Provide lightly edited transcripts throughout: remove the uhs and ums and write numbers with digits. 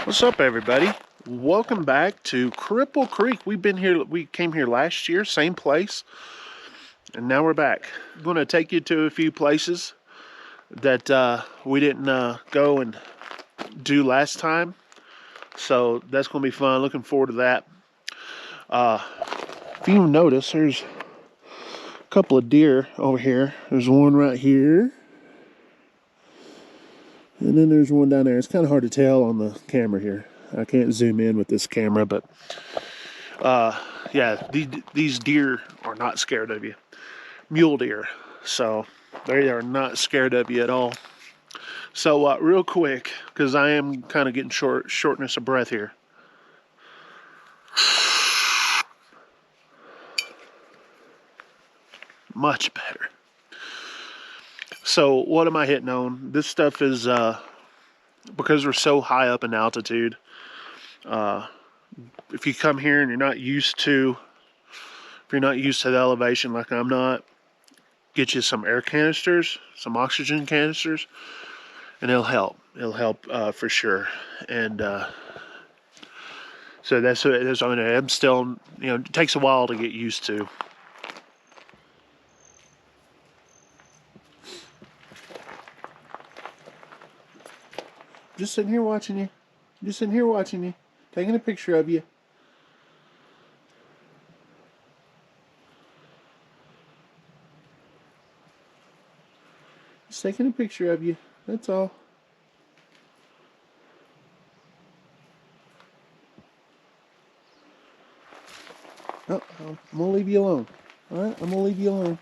What's up, everybody? Welcome back to Cripple Creek. We came here last year, same place, and now we're back. I'm going to take you to a few places that we didn't go and do last time, so that's going to be fun. Looking forward to that. If you notice, there's a couple of deer over here. There's one right here, and then there's one down there. It's kind of hard to tell on the camera here. I can't zoom in with this camera, but yeah, these deer are not scared of you. Mule deer, so they are not scared of you at all. So real quick, because I am kind of getting shortness of breath here. Much better. So what am I hitting on? This stuff is because we're so high up in altitude. If you come here and you're not used to the elevation like I'm not, get you some air canisters, some oxygen canisters, and it'll help. It'll help for sure. And so that's what it is. I mean, I'm still, it takes a while to get used to. Just sitting here watching you. Just sitting here watching you. Taking a picture of you. Just taking a picture of you. That's all. Oh, I'm gonna leave you alone. Alright, I'm gonna leave you alone.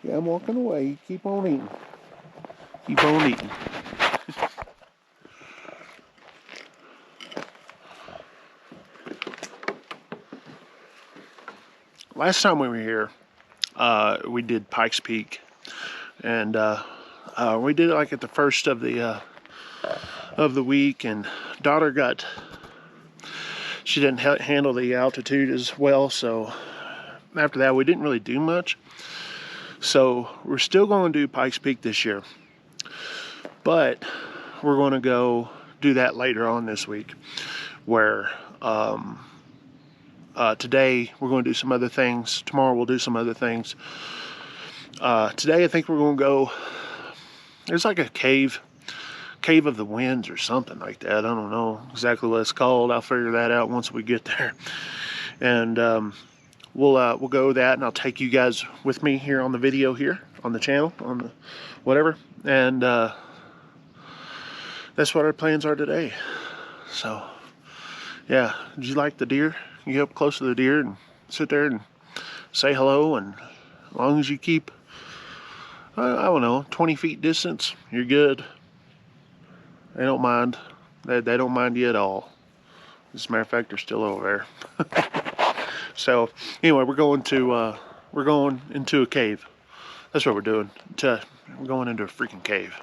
Yeah, I'm walking away. You keep on eating. Keep on eating. Last time we were here, we did Pikes Peak, and we did it like at the first of the week, and daughter she didn't handle the altitude as well, so after that we didn't really do much. So we're still going to do Pikes Peak this year, but we're going to go do that later on this week, where today we're going to do some other things. Tomorrow we'll do some other things. Today I think we're going to go, there's like a cave of the winds or something like that. I don't know exactly what it's called. I'll figure that out once we get there. And we'll go that, and I'll take you guys with me here on the video here on the channel, on the whatever. And that's what our plans are today. So yeah, did you like the deer? You get up close to the deer and sit there and say hello, and as long as you keep, I don't know, 20 feet distance, you're good. They don't mind. They don't mind you at all. As a matter of fact, they're still over there. So anyway, we're going into a cave. That's what we're doing. We're going into a freaking cave.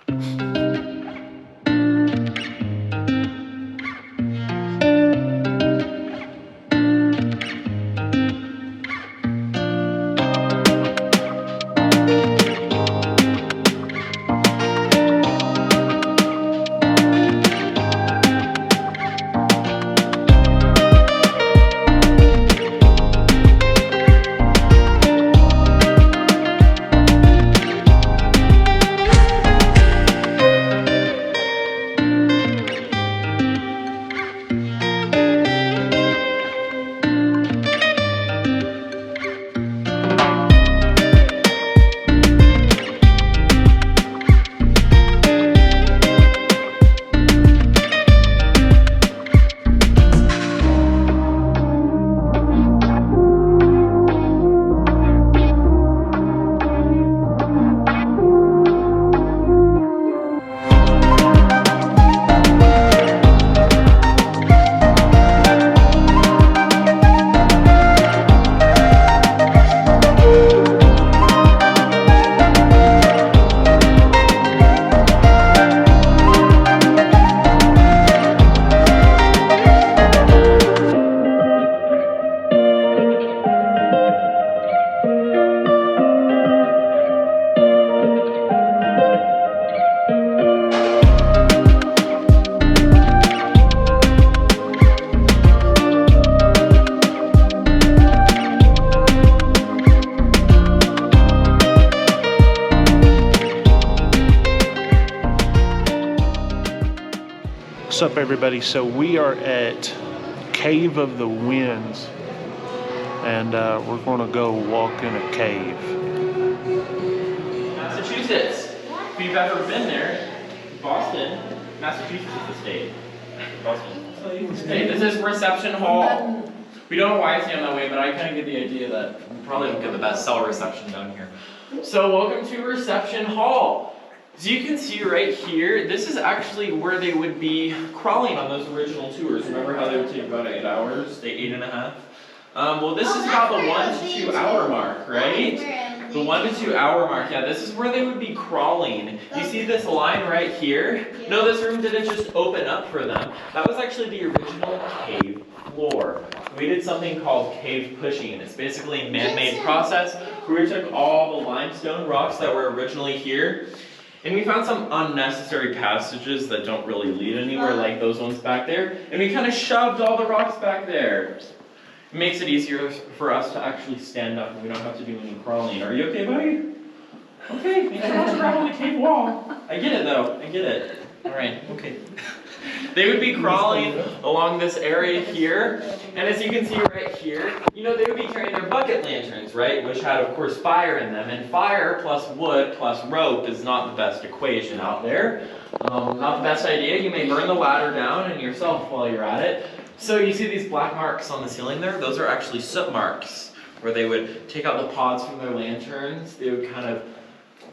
What's up, everybody? So we are at Cave of the Winds, and we're going to go walk in a cave. Massachusetts. If you've ever been there, Boston, Massachusetts is the state. Boston. Hey, this is reception hall. We don't know why it's named that way, but I kind of get the idea that we probably don't get the best cell reception down here. So welcome to reception hall. As you can see right here, this is actually where they would be crawling on those original tours. Remember how they would take about 8 hours, 8.5? Well, this is about the 1 to 2 hour mark, right? The 1 to 2 hour mark, yeah, this is where they would be crawling. You see this line right here? No, this room didn't just open up for them. That was actually the original cave floor. We did something called cave pushing. It's basically a man-made process where we took all the limestone rocks that were originally here, and we found some unnecessary passages that don't really lead anywhere, like those ones back there, and we kind of shoved all the rocks back there. It makes it easier for us to actually stand up, and we don't have to do any crawling. Are you okay, buddy? Okay, thanks so much for grabbing the cave wall. I get it, though. I get it. All right, okay. They would be crawling along this area here, and as you can see right here, you know, they would be carrying their bucket lanterns, right, which had, of course, fire in them, and fire plus wood plus rope is not the best equation out there. Not the best idea. You may burn the ladder down and yourself while you're at it. So you see these black marks on the ceiling there? Those are actually soot marks, where they would take out the pods from their lanterns. They would kind of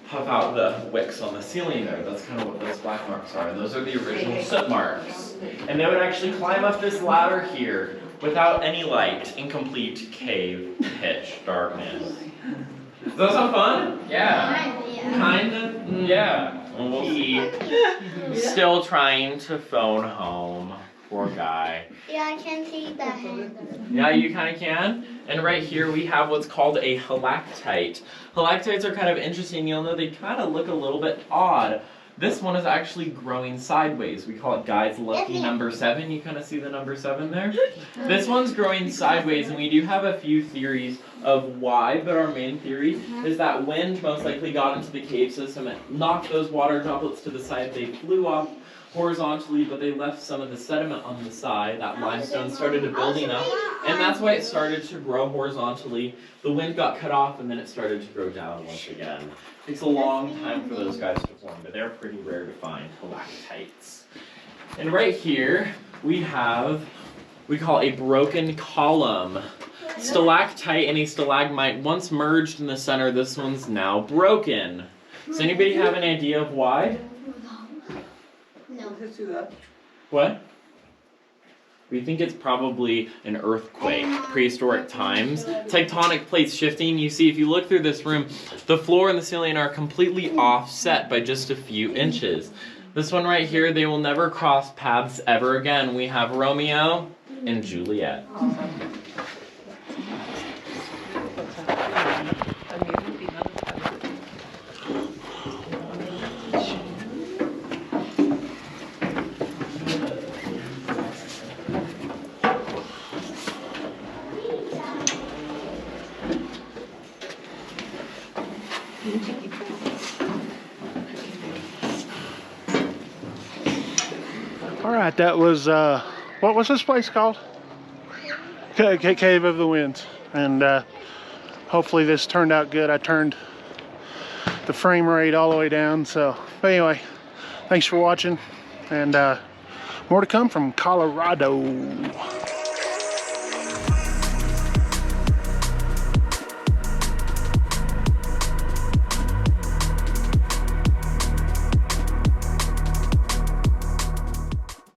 puff out the wicks on the ceiling there. That's kind of what those black marks are. Those are the original soot marks. And they would actually climb up this ladder here without any light in complete cave pitch darkness. Does that sound fun? Yeah. Kinda? Yeah. We'll see. Still trying to phone home. Poor guy. Yeah, I can see the hand. Yeah, you kind of can. And right here we have what's called a halactite. Halactites are kind of interesting. You'll know they kind of look a little bit odd. This one is actually growing sideways. We call it Guy's Lucky number 7. You kind of see the number 7 there? This one's growing sideways, and we do have a few theories of why, but our main theory is that wind most likely got into the cave system and knocked those water droplets to the side. They flew off horizontally, but they left some of the sediment on the side. That limestone started to building up, and that's why it started to grow horizontally. The wind got cut off, and then it started to grow down once again. It takes a long time for those guys to form, but they're pretty rare to find, halactites. And right here, we call a broken column. Stalactite and a stalagmite once merged in the center. This one's now broken. Does anybody have an idea of why? What? We think it's probably an earthquake, prehistoric times. Tectonic plates shifting. You see, if you look through this room, the floor and the ceiling are completely offset by just a few inches. This one right here, they will never cross paths ever again. We have Romeo and Juliet. All right, that was, what was this place called? Cave of the Winds. And hopefully this turned out good. I turned the frame rate all the way down. So, but anyway, thanks for watching. And more to come from Colorado.